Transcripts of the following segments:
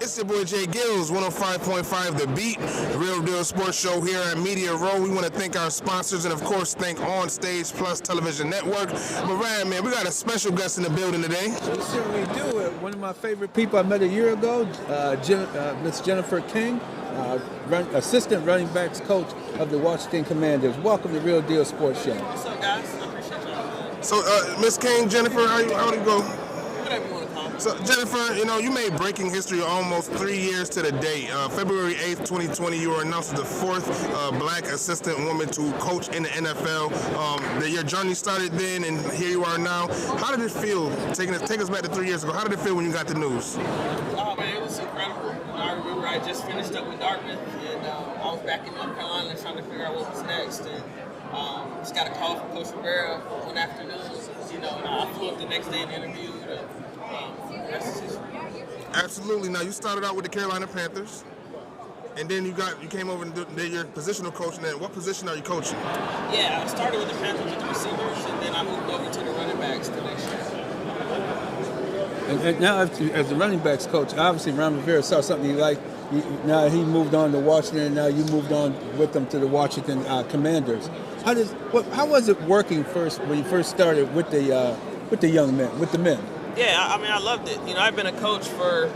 It's your boy Jay Gills, 105.5 The Beat, the Real Deal Sports Show here at Media Row. We want to thank our sponsors and, of course, thank On Stage Plus Television Network. But, Ryan, man, we got a special guest in the building today. We certainly do. One of my favorite people I met a year ago, Miss Jennifer King, assistant running backs coach of the Washington Commanders. Welcome to Real Deal Sports Show. What's up, guys? I appreciate y'all. So, Miss King, Jennifer, how do you go? Whatever you want to call me. So, Jennifer, you made breaking history almost 3 years to the date. February 8th, 2020, you were announced as the fourth black assistant woman to coach in the NFL. Your journey started then, and here you are now. How did it feel? Take us back to 3 years ago. How did it feel when you got the news? Oh, man, it was incredible. I remember I just finished up with Dartmouth, and I was back in North Carolina trying to figure out what was next. And just got a call from Coach Rivera one afternoon. And I flew up the next day and interviewed. Absolutely. Now, you started out with the Carolina Panthers, and then you came over and did your positional coaching. And what position are you coaching? Yeah, I started with the Panthers with the receivers, and then I moved over to the running backs the next year. And now, as the running backs coach, obviously Ron Rivera saw something you liked. Now he moved on to Washington, and now you moved on with them to the Washington Commanders. How was it working first when you first started with the young men, with the men? Yeah, I mean, I loved it. I've been a coach for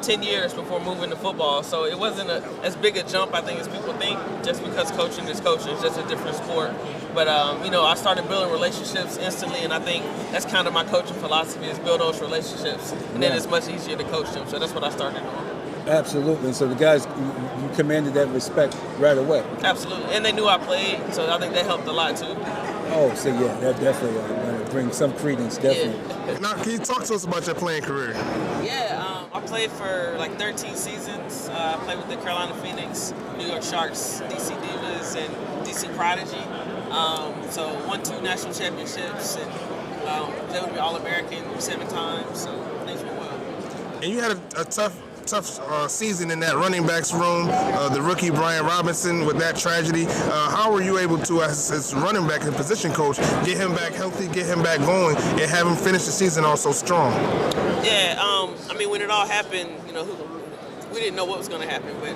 10 years before moving to football, so it wasn't as big a jump, I think, as people think, just because coaching is coaching. It's just a different sport. But, I started building relationships instantly, and I think that's kind of my coaching philosophy is build those relationships, and then it's much easier to coach them. So that's what I started doing. Absolutely. So the guys, you commanded that respect right away. Absolutely. And they knew I played, so I think that helped a lot, too. Oh, so yeah, that definitely brings some credence, definitely. Yeah. Now, can you talk to us about your playing career? Yeah, I played for like 13 seasons. I played with the Carolina Phoenix, New York Sharks, DC Divas, and DC Prodigy. So won 2 national championships, and was able to be All-American 7 times, so things went well. And you had a tough season in that running backs room, the rookie Brian Robinson with that tragedy. How were you able to, as running back and position coach, get him back healthy, get him back going, and have him finish the season also strong? Yeah, when it all happened, we didn't know what was going to happen, but,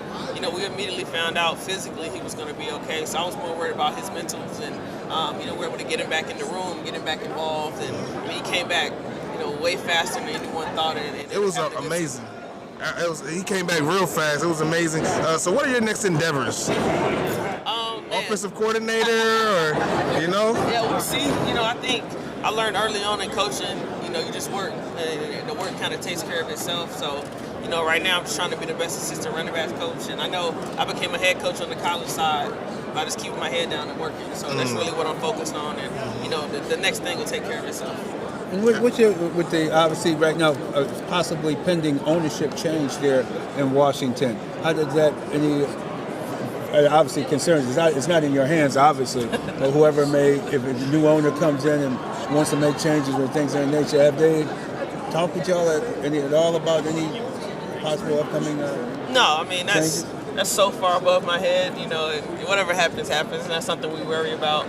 we immediately found out physically he was going to be okay, so I was more worried about his mentals, and, we were able to get him back in the room, get him back involved, and he came back, way faster than anyone thought. And it was amazing. He came back real fast. It was amazing. So what are your next endeavors? Offensive coordinator or, Yeah, we'll see. I think I learned early on in coaching, you just work, and the work kind of takes care of itself. So, right now I'm just trying to be the best assistant running backs coach. And I know I became a head coach on the college side by just keeping my head down and working. So that's really what I'm focused on. And, the next thing will take care of itself. And with the obviously right now possibly pending ownership change there in Washington, how does that obviously concerns? It's not in your hands, obviously, but whoever if a new owner comes in and wants to make changes or things of that nature, have they talked with y'all at all about any possible upcoming? No, that's so far above my head. Whatever happens, happens. And that's something we worry about.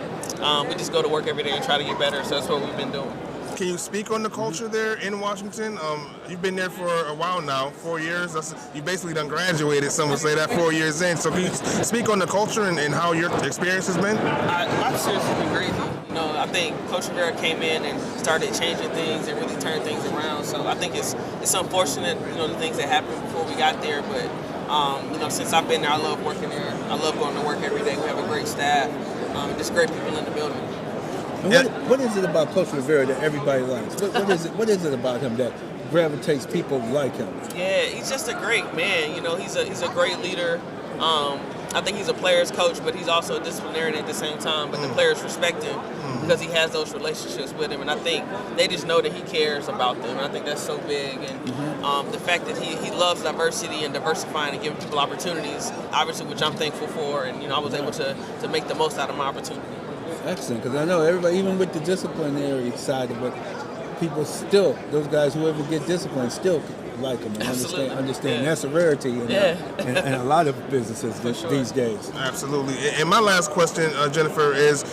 We just go to work every day and try to get better. So that's what we've been doing. Can you speak on the culture there in Washington? You've been there for a while now, 4 years. You basically done graduated, some would say that, 4 years in. So can you speak on the culture and how your experience has been? My experience has been great. I think Coach Rivera came in and started changing things and really turned things around. So I think it's unfortunate, the things that happened before we got there. But, since I've been there, I love working there. I love going to work every day. We have a great staff, just great people in the building. What is it about Coach Rivera that everybody likes? What is it about him that gravitates people like him? Yeah, he's just a great man. He's a great leader. I think he's a player's coach, but he's also a disciplinarian at the same time. But the players respect him because he has those relationships with him, and I think they just know that he cares about them. And I think that's so big. And the fact that he loves diversity and diversifying and giving people opportunities, obviously, which I'm thankful for. And I was able to make the most out of my opportunity. Excellent, because I know everybody, even with the disciplinary side of it, people still, those guys who ever get disciplined, still like them and Absolutely. understand. Yeah. That's a rarity in a lot of businesses sure. these days. Absolutely. And my last question, Jennifer, is,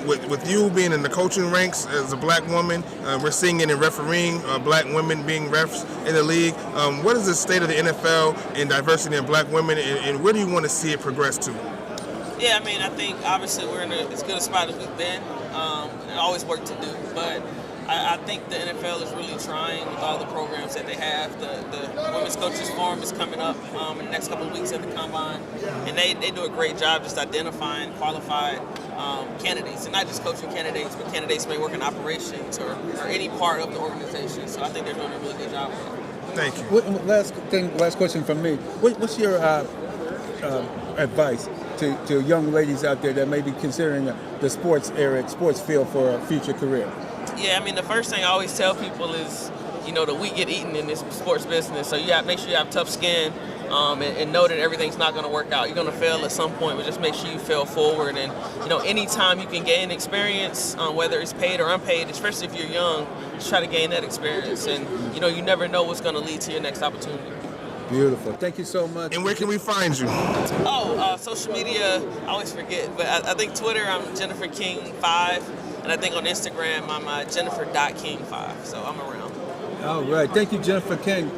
with you being in the coaching ranks as a black woman, we're seeing it in refereeing, black women being refs in the league. What is the state of the NFL in diversity in black women, and where do you want to see it progress to? Yeah, I mean, I think obviously we're in as good a spot as we've been. Always work to do, but I think the NFL is really trying with all the programs that they have. The Women's Coaches Forum is coming up in the next couple of weeks at the Combine, and they do a great job just identifying qualified candidates, and not just coaching candidates, but candidates may work in operations or any part of the organization. So I think they're doing a really good job with it. Thank you. Last question from me. What's your advice to young ladies out there that may be considering the sports field for a future career? Yeah, I mean, the first thing I always tell people is, the wheat get eaten in this sports business. So you have make sure you have tough skin and know that everything's not going to work out. You're going to fail at some point, but just make sure you fail forward. And, anytime you can gain experience, whether it's paid or unpaid, especially if you're young, just try to gain that experience. And, you never know what's going to lead to your next opportunity. Beautiful. Thank you so much. And where can we find you? Social media, I always forget, but I think Twitter, I'm Jennifer King 5. And I think on Instagram, I'm Jennifer.King5. So I'm around. All right. Thank you, Jennifer King,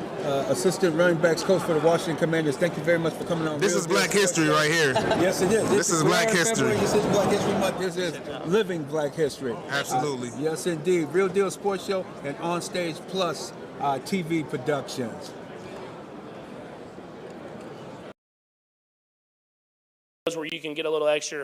assistant running backs coach for the Washington Commanders. Thank you very much for coming on. This is Black History right here. Yes, it is. This is Black History. This is Black History Month. This is living Black history. Absolutely. Yes, indeed. Real Deal Sports Show and Onstage Plus TV Productions. Where you can get a little extra